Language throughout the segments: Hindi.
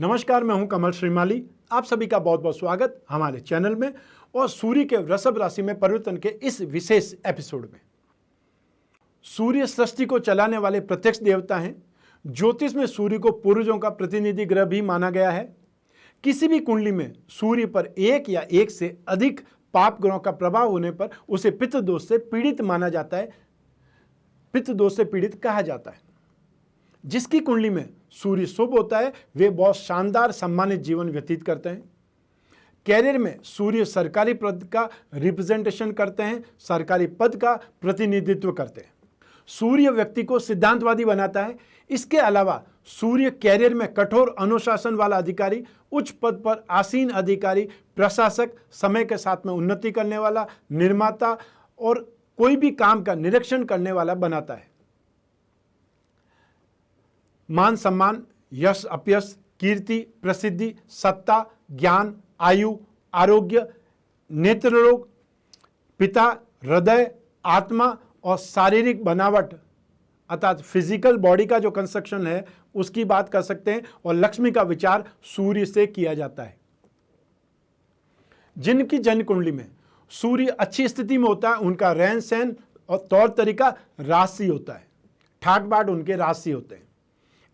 नमस्कार, मैं हूं कमल श्रीमाली। आप सभी का बहुत बहुत स्वागत हमारे चैनल में और सूर्य के वृषभ राशि में परिवर्तन के इस विशेष एपिसोड में। सूर्य सृष्टि को चलाने वाले प्रत्यक्ष देवता हैं। ज्योतिष में सूर्य को पूर्वजों का प्रतिनिधि ग्रह भी माना गया है। किसी भी कुंडली में सूर्य पर एक या एक से अधिक पाप ग्रहों का प्रभाव होने पर उसे पितृदोष से पीड़ित माना जाता है, पितृदोष से पीड़ित कहा जाता है। जिसकी कुंडली में सूर्य शुभ होता है वे बहुत शानदार सम्मानित जीवन व्यतीत करते हैं। कैरियर में सूर्य सरकारी पद का रिप्रेजेंटेशन करते हैं, सरकारी पद का प्रतिनिधित्व करते हैं। सूर्य व्यक्ति को सिद्धांतवादी बनाता है। इसके अलावा सूर्य कैरियर में कठोर अनुशासन वाला अधिकारी, उच्च पद पर आसीन अधिकारी, प्रशासक, समय के साथ में उन्नति करने वाला, निर्माता और कोई भी काम का निरीक्षण करने वाला बनाता है। मान सम्मान, यश अपयश, कीर्ति, प्रसिद्धि, सत्ता, ज्ञान, आयु, आरोग्य, नेत्र रोग, पिता, हृदय, आत्मा और शारीरिक बनावट अर्थात फिजिकल बॉडी का जो कंस्ट्रक्शन है उसकी बात कर सकते हैं। और लक्ष्मी का विचार सूर्य से किया जाता है। जिनकी जन्म कुंडली में सूर्य अच्छी स्थिति में होता है उनका रहन सहन और तौर तरीका राशि होता है, ठाट बाट उनके राशि होते हैं।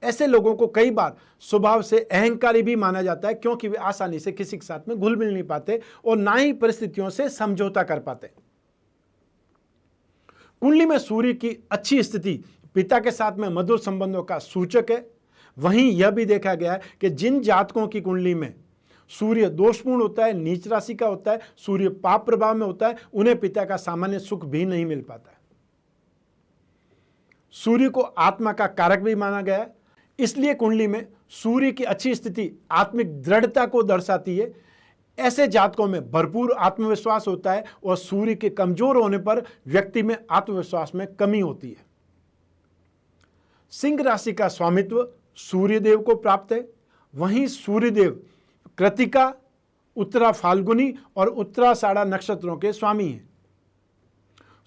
ऐसे लोगों को कई बार स्वभाव से अहंकारी भी माना जाता है, क्योंकि वे आसानी से किसी के साथ में घुल मिल नहीं पाते और ना ही परिस्थितियों से समझौता कर पाते। कुंडली में सूर्य की अच्छी स्थिति पिता के साथ में मधुर संबंधों का सूचक है। वहीं यह भी देखा गया है कि जिन जातकों की कुंडली में सूर्य दोषपूर्ण होता है, नीच राशि का होता है, सूर्य पाप प्रभाव में होता है, उन्हें पिता का सामान्य सुख भी नहीं मिल पाता है। सूर्य को आत्मा का कारक भी माना गया है, इसलिए कुंडली में सूर्य की अच्छी स्थिति आत्मिक दृढ़ता को दर्शाती है। ऐसे जातकों में भरपूर आत्मविश्वास होता है और सूर्य के कमजोर होने पर व्यक्ति में आत्मविश्वास में कमी होती है। सिंह राशि का स्वामित्व सूर्यदेव को प्राप्त है। वहीं सूर्यदेव कृतिका, उत्तरा फाल्गुनी और उत्तराषाढ़ा नक्षत्रों के स्वामी हैं।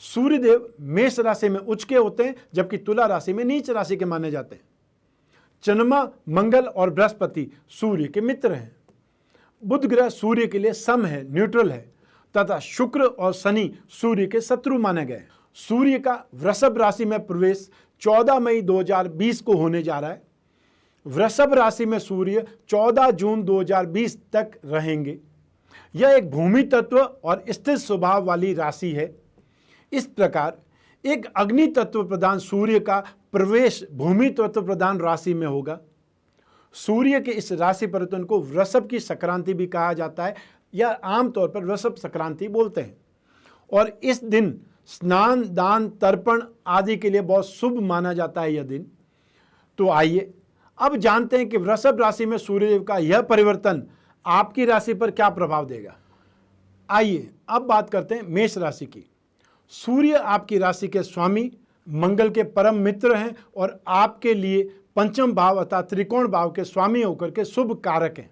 सूर्यदेव मेष राशि में उच्च के होते हैं, जबकि तुला राशि में नीच राशि के माने जाते हैं। चंद्रमा, मंगल और बृहस्पति सूर्य के मित्र हैं। बुध ग्रह सूर्य के लिए सम है, न्यूट्रल है, तथा शुक्र और शनि सूर्य के शत्रु माने गए। सूर्य का वृषभ राशि में प्रवेश 14 मई 2020 को होने जा रहा है। वृषभ राशि में सूर्य 14 जून 2020 तक रहेंगे। यह एक भूमि तत्व और स्थिर स्वभाव वाली राशि है। इस प्रकार एक अग्नि तत्व प्रधान सूर्य का प्रवेश भूमि तत्व प्रधान राशि में होगा। सूर्य के इस राशि परिवर्तन को वृषभ की संक्रांति भी कहा जाता है, या आमतौर पर वृषभ संक्रांति बोलते हैं। और इस दिन स्नान, दान, तर्पण आदि के लिए बहुत शुभ माना जाता है यह दिन। तो आइए अब जानते हैं कि वृषभ राशि में सूर्यदेव का यह परिवर्तन आपकी राशि पर क्या प्रभाव देगा। आइए अब बात करते हैं मेष राशि की। सूर्य आपकी राशि के स्वामी, मंगल के परम मित्र हैं और आपके लिए पंचम भाव अर्थात त्रिकोण भाव के स्वामी होकर के शुभ कारक हैं।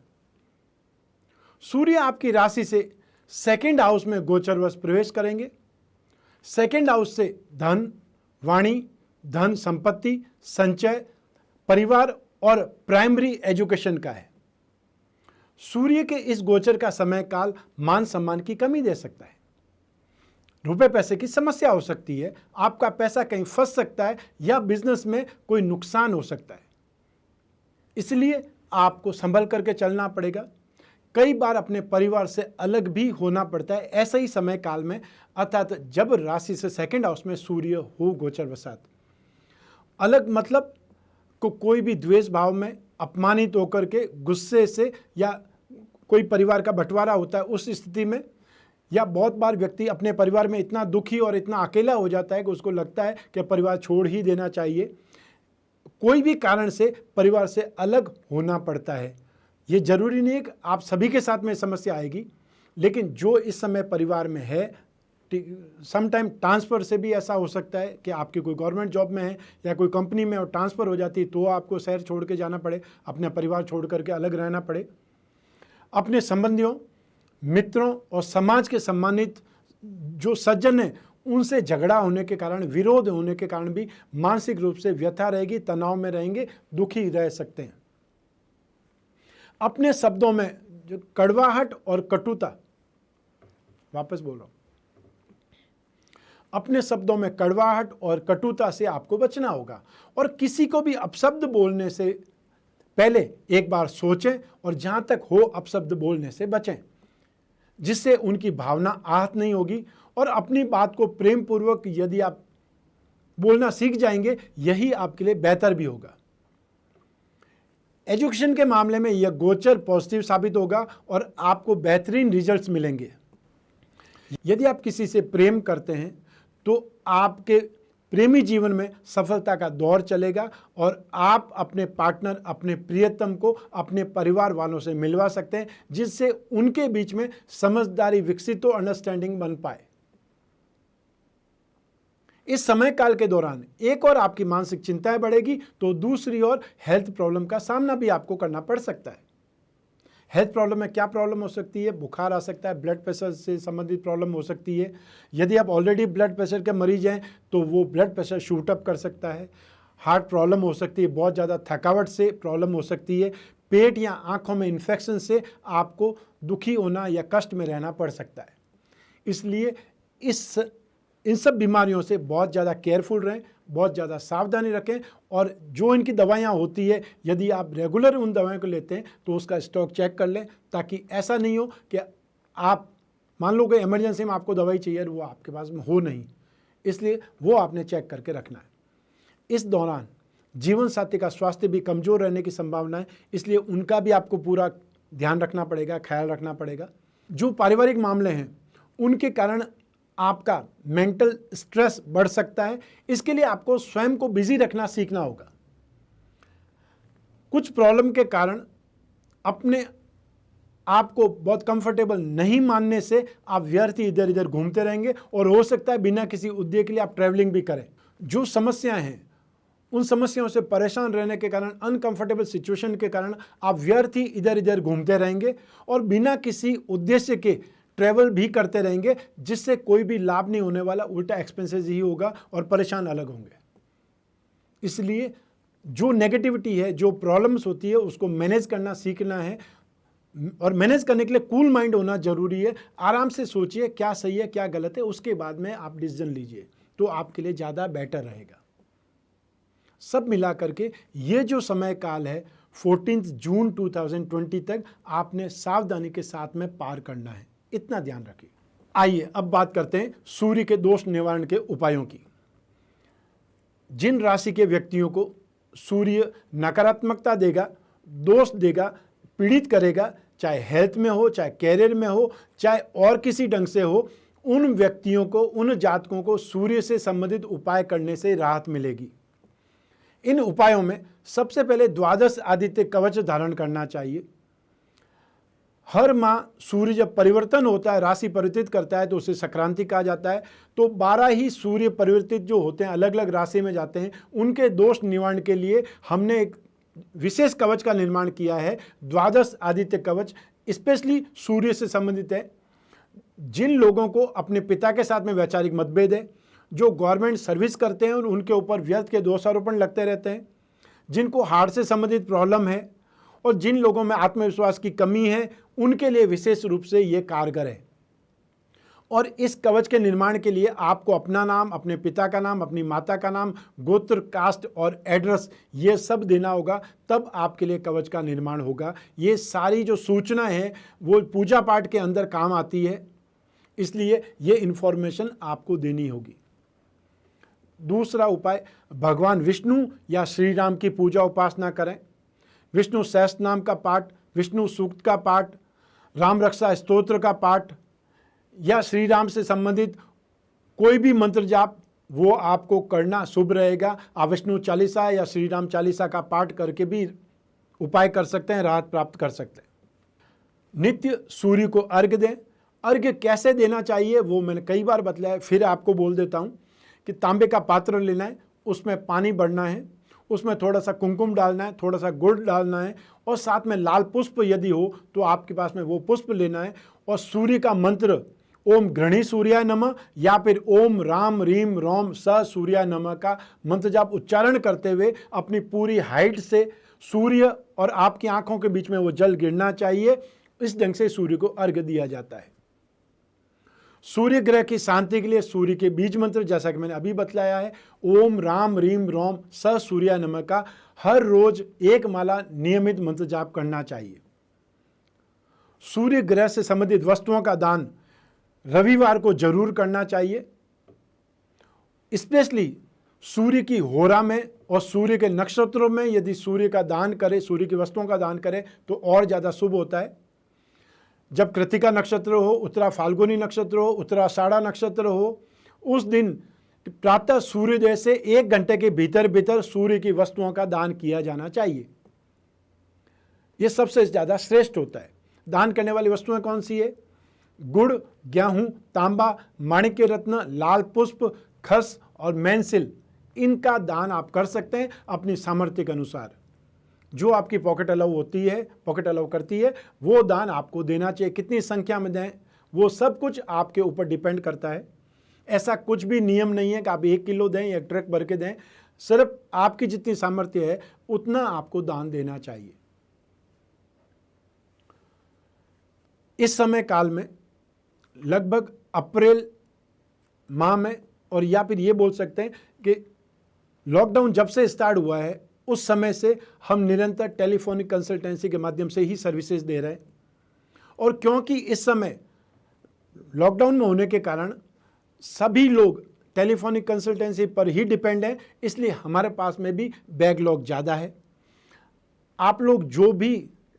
सूर्य आपकी राशि से सेकंड हाउस में गोचरवश प्रवेश करेंगे। सेकंड हाउस से धन, वाणी, धन संपत्ति, संचय, परिवार और प्राइमरी एजुकेशन का है। सूर्य के इस गोचर का समय काल मान सम्मान की कमी दे सकता है। रुपए पैसे की समस्या हो सकती है, आपका पैसा कहीं फंस सकता है या बिजनेस में कोई नुकसान हो सकता है। इसलिए आपको संभल करके चलना पड़ेगा। कई बार अपने परिवार से अलग भी होना पड़ता है ऐसे ही समय काल में, अर्थात जब राशि से सेकंड हाउस में सूर्य हो गोचर वसात। अलग मतलब कोई भी द्वेष भाव में अपमानित होकर के गुस्से से, या कोई परिवार का बंटवारा होता है उस स्थिति में, या बहुत बार व्यक्ति अपने परिवार में इतना दुखी और इतना अकेला हो जाता है कि उसको लगता है कि परिवार छोड़ ही देना चाहिए। कोई भी कारण से परिवार से अलग होना पड़ता है। ये जरूरी नहीं है कि आप सभी के साथ में समस्या आएगी, लेकिन जो इस समय परिवार में है, समटाइम ट्रांसफ़र से भी ऐसा हो सकता है कि आपकी कोई गवर्नमेंट जॉब में है या कोई कंपनी में और ट्रांसफ़र हो जाती है तो आपको शहर छोड़ के जाना पड़े, अपना परिवार छोड़ करके अलग रहना पड़े। अपने संबंधियों, मित्रों और समाज के सम्मानित जो सज्जन हैं उनसे झगड़ा होने के कारण, विरोध होने के कारण भी मानसिक रूप से व्यथा रहेगी, तनाव में रहेंगे, दुखी रह सकते हैं। अपने शब्दों में जो कड़वाहट और कटुता, वापस बोल रहा हूं, अपने शब्दों में कड़वाहट और कटुता से आपको बचना होगा। और किसी को भी अपशब्द बोलने से पहले एक बार सोचें और जहां तक हो अपशब्द बोलने से बचें, जिससे उनकी भावना आहत नहीं होगी। और अपनी बात को प्रेम पूर्वक यदि आप बोलना सीख जाएंगे, यही आपके लिए बेहतर भी होगा। एजुकेशन के मामले में यह गोचर पॉजिटिव साबित होगा और आपको बेहतरीन रिजल्ट्स मिलेंगे। यदि आप किसी से प्रेम करते हैं तो आपके प्रेमी जीवन में सफलता का दौर चलेगा और आप अपने पार्टनर, अपने प्रियतम को अपने परिवार वालों से मिलवा सकते हैं, जिससे उनके बीच में समझदारी विकसित हो, अंडरस्टैंडिंग बन पाए। इस समय काल के दौरान एक और आपकी मानसिक चिंताएं बढ़ेगी तो दूसरी ओर हेल्थ प्रॉब्लम का सामना भी आपको करना पड़ सकता है। हेल्थ प्रॉब्लम में क्या प्रॉब्लम हो सकती है? बुखार आ सकता है, ब्लड प्रेशर से संबंधित प्रॉब्लम हो सकती है। यदि आप ऑलरेडी ब्लड प्रेशर के मरीज हैं तो वो ब्लड प्रेशर शूट अप कर सकता है। हार्ट प्रॉब्लम हो सकती है, बहुत ज़्यादा थकावट से प्रॉब्लम हो सकती है। पेट या आँखों में इन्फेक्शन से आपको दुखी होना या कष्ट में रहना पड़ सकता है। इसलिए इन सब बीमारियों से बहुत ज़्यादा केयरफुल रहें, बहुत ज़्यादा सावधानी रखें। और जो इनकी दवाइयाँ होती है, यदि आप रेगुलर उन दवाइयों को लेते हैं तो उसका स्टॉक चेक कर लें, ताकि ऐसा नहीं हो कि आप मान लो कि इमरजेंसी में आपको दवाई चाहिए और वो आपके पास में हो नहीं, इसलिए वो आपने चेक करके रखना है। इस दौरान जीवन साथी का स्वास्थ्य भी कमज़ोर रहने की संभावना है, इसलिए उनका भी आपको पूरा ध्यान रखना पड़ेगा, ख्याल रखना पड़ेगा। जो पारिवारिक मामले हैं उनके कारण आपका मेंटल स्ट्रेस बढ़ सकता है, इसके लिए आपको स्वयं को बिजी रखना सीखना होगा। कुछ प्रॉब्लम के कारण अपने आप को बहुत कंफर्टेबल नहीं मानने से आप व्यर्थ इधर इधर घूमते रहेंगे और हो सकता है बिना किसी उद्देश्य के लिए आप ट्रैवलिंग भी करें। जो समस्याएं हैं उन समस्याओं से परेशान रहने के कारण, अनकंफर्टेबल सिचुएशन के कारण आप व्यर्थ ही इधर इधर घूमते रहेंगे और बिना किसी उद्देश्य के ट्रैवल भी करते रहेंगे, जिससे कोई भी लाभ नहीं होने वाला, उल्टा एक्सपेंसेस ही होगा और परेशान अलग होंगे। इसलिए जो नेगेटिविटी है, जो प्रॉब्लम्स होती है, उसको मैनेज करना सीखना है और मैनेज करने के लिए कूल माइंड होना जरूरी है। आराम से सोचिए क्या सही है क्या गलत है, उसके बाद में आप डिसीजन लीजिए, तो आपके लिए ज़्यादा बेटर रहेगा। सब मिला करके ये जो समय काल है 14 जून 2020 तक आपने सावधानी के साथ में पार करना है, इतना ध्यान रखिए। आइए अब बात करते हैं सूर्य के दोष निवारण के उपायों की। जिन राशि के व्यक्तियों को सूर्य नकारात्मकता देगा, दोष देगा, पीड़ित करेगा, चाहे हेल्थ में हो, चाहे कैरियर में हो, चाहे और किसी ढंग से हो, उन व्यक्तियों को, उन जातकों को सूर्य से संबंधित उपाय करने से राहत मिलेगी। इन उपायों में सबसे पहले द्वादश आदित्य कवच धारण करना चाहिए। हर माह सूर्य जब परिवर्तन होता है, राशि परिवर्तित करता है, तो उसे संक्रांति कहा जाता है। तो 12 ही सूर्य परिवर्तित जो होते हैं, अलग अलग राशि में जाते हैं, उनके दोष निवारण के लिए हमने एक विशेष कवच का निर्माण किया है, द्वादश आदित्य कवच। स्पेशली सूर्य से संबंधित है। जिन लोगों को अपने पिता के साथ में वैचारिक मतभेद है, जो गवर्नमेंट सर्विस करते हैं और उनके ऊपर व्यर्थ के दोषारोपण लगते रहते हैं, जिनको हार्ट से संबंधित प्रॉब्लम है और जिन लोगों में आत्मविश्वास की कमी है, उनके लिए विशेष रूप से ये कारगर है। और इस कवच के निर्माण के लिए आपको अपना नाम, अपने पिता का नाम, अपनी माता का नाम, गोत्र, कास्ट और एड्रेस ये सब देना होगा, तब आपके लिए कवच का निर्माण होगा। ये सारी जो सूचना है वो पूजा पाठ के अंदर काम आती है, इसलिए ये इन्फॉर्मेशन आपको देनी होगी। दूसरा उपाय, भगवान विष्णु या श्री राम की पूजा उपासना करें। विष्णु सहस्त्र नाम का पाठ, विष्णु सूक्त का पाठ, राम रक्षा स्तोत्र का पाठ या श्री राम से संबंधित कोई भी मंत्र जाप, वो आपको करना शुभ रहेगा। आप विष्णु चालीसा या श्री राम चालीसा का पाठ करके भी उपाय कर सकते हैं, राहत प्राप्त कर सकते हैं। नित्य सूर्य को अर्घ्य दें। अर्घ्य कैसे देना चाहिए वो मैंने कई बार बतलाया, फिर आपको बोल देता हूँ कि तांबे का पात्र लेना है, उसमें पानी भरना है, उसमें थोड़ा सा कुमकुम डालना है, थोड़ा सा गुड़ डालना है और साथ में लाल पुष्प यदि हो तो आपके पास में वो पुष्प लेना है। और सूर्य का मंत्र ओम घृणी सूर्याय नमः या फिर ओम राम रीम रोम स सूर्याय नमः का मंत्र जाप उच्चारण करते हुए अपनी पूरी हाइट से सूर्य और आपकी आंखों के बीच में वो जल गिरना चाहिए। इस ढंग से सूर्य को अर्घ्य दिया जाता है। सूर्य ग्रह की शांति के लिए सूर्य के बीज मंत्र, जैसा कि मैंने अभी बतलाया है, ओम राम रीम रोम स सूर्याय नमः का हर रोज 1 माला नियमित मंत्र जाप करना चाहिए। सूर्य ग्रह से संबंधित वस्तुओं का दान रविवार को जरूर करना चाहिए। स्पेशली सूर्य की होरा में और सूर्य के नक्षत्रों में यदि सूर्य का दान करे, सूर्य की वस्तुओं का दान करे तो और ज़्यादा शुभ होता है। जब कृतिका नक्षत्र हो, उत्तरा फाल्गुनी नक्षत्र हो, उत्तरा आषाढ़ा नक्षत्र हो, उस दिन प्रातः सूर्योदय से 1 घंटे के भीतर भीतर सूर्य की वस्तुओं का दान किया जाना चाहिए। यह सबसे ज़्यादा श्रेष्ठ होता है। दान करने वाली वस्तुएं कौन सी है? गुड़, गेहूं, तांबा, माणिक्य रत्न, लाल पुष्प, खस और मैनसिल, इनका दान आप कर सकते हैं अपनी सामर्थ्य के अनुसार। जो आपकी पॉकेट अलाउ होती है, पॉकेट अलाउ करती है, वो दान आपको देना चाहिए। कितनी संख्या में दें, वो सब कुछ आपके ऊपर डिपेंड करता है। ऐसा कुछ भी नियम नहीं है कि आप 1 किलो दें या 1 ट्रक भर के दें। सिर्फ आपकी जितनी सामर्थ्य है उतना आपको दान देना चाहिए। इस समय काल में लगभग अप्रैल माह में, और या फिर ये बोल सकते हैं कि लॉकडाउन जब से स्टार्ट हुआ है उस समय से हम निरंतर टेलीफोनिक कंसल्टेंसी के माध्यम से ही सर्विसेज दे रहे हैं। और क्योंकि इस समय लॉकडाउन में होने के कारण सभी लोग टेलीफोनिक कंसल्टेंसी पर ही डिपेंड हैं, इसलिए हमारे पास में भी बैकलॉग ज़्यादा है। आप लोग जो भी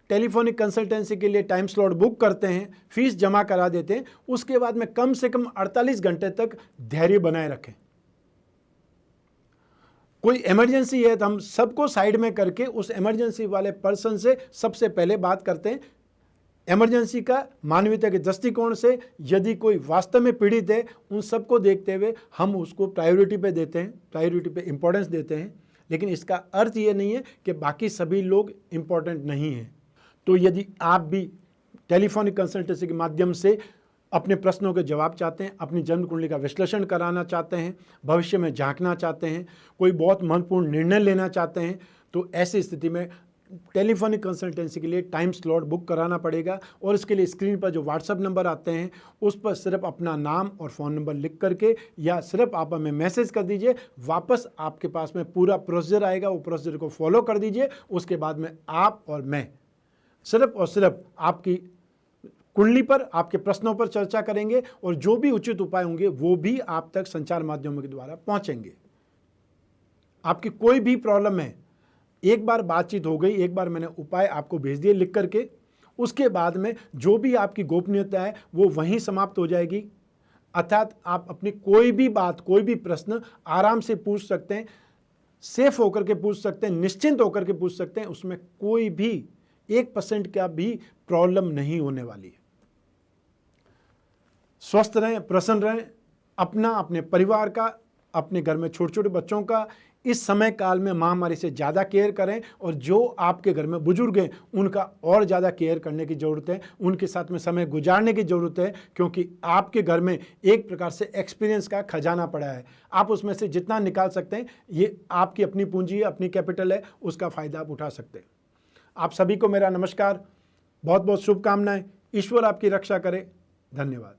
टेलीफोनिक कंसल्टेंसी के लिए टाइम स्लॉट बुक करते हैं, फीस जमा करा देते हैं, उसके बाद में कम से कम 48 घंटे तक धैर्य बनाए रखें। कोई इमरजेंसी है तो हम सबको साइड में करके उस इमरजेंसी वाले पर्सन से सबसे पहले बात करते हैं। इमरजेंसी का मानवीयता के दृष्टिकोण से यदि कोई वास्तव में पीड़ित है, उन सबको देखते हुए हम उसको प्रायोरिटी पे देते हैं, प्रायोरिटी पे इंपॉर्टेंस देते हैं। लेकिन इसका अर्थ ये नहीं है कि बाकी सभी लोग इंपॉर्टेंट नहीं हैं। तो यदि आप भी टेलीफोनिक कंसल्टेंसी के माध्यम से अपने प्रश्नों के जवाब चाहते हैं, अपनी जन्म कुंडली का विश्लेषण कराना चाहते हैं, भविष्य में झांकना चाहते हैं, कोई बहुत महत्वपूर्ण निर्णय लेना चाहते हैं, तो ऐसी स्थिति में टेलीफोनिक कंसल्टेंसी के लिए टाइम स्लॉट बुक कराना पड़ेगा। और इसके लिए स्क्रीन पर जो व्हाट्सएप नंबर आते हैं उस पर सिर्फ अपना नाम और फ़ोन नंबर लिख करके या सिर्फ आप हमें मैसेज कर दीजिए। वापस आपके पास में पूरा प्रोसीजर आएगा, वो प्रोसीजर को फॉलो कर दीजिए। उसके बाद में आप और मैं सिर्फ और सिर्फ आपकी कुंडली पर, आपके प्रश्नों पर चर्चा करेंगे और जो भी उचित उपाय होंगे वो भी आप तक संचार माध्यमों के द्वारा पहुंचेंगे। आपकी कोई भी प्रॉब्लम है, एक बार बातचीत हो गई, एक बार मैंने उपाय आपको भेज दिए लिख करके, उसके बाद में जो भी आपकी गोपनीयता है वो वहीं समाप्त हो जाएगी। अर्थात आप अपनी कोई भी बात, कोई भी प्रश्न आराम से पूछ सकते हैं, सेफ होकर के पूछ सकते हैं, निश्चिंत होकर के पूछ सकते हैं। उसमें कोई भी 1% का भी प्रॉब्लम नहीं होने वाली है। स्वस्थ रहें, प्रसन्न रहें, अपना, अपने परिवार का, अपने घर में छोटे छोटे बच्चों का इस समय काल में महामारी से ज़्यादा केयर करें। और जो आपके घर में बुजुर्ग हैं उनका और ज़्यादा केयर करने की ज़रूरत है, उनके साथ में समय गुजारने की ज़रूरत है, क्योंकि आपके घर में एक प्रकार से एक्सपीरियंस का खजाना पड़ा है। आप उसमें से जितना निकाल सकते हैं, ये आपकी अपनी पूंजी है, अपनी कैपिटल है, उसका फ़ायदा आप उठा सकते हैं। आप सभी को मेरा नमस्कार, बहुत बहुत शुभकामनाएं। ईश्वर आपकी रक्षा करे। धन्यवाद।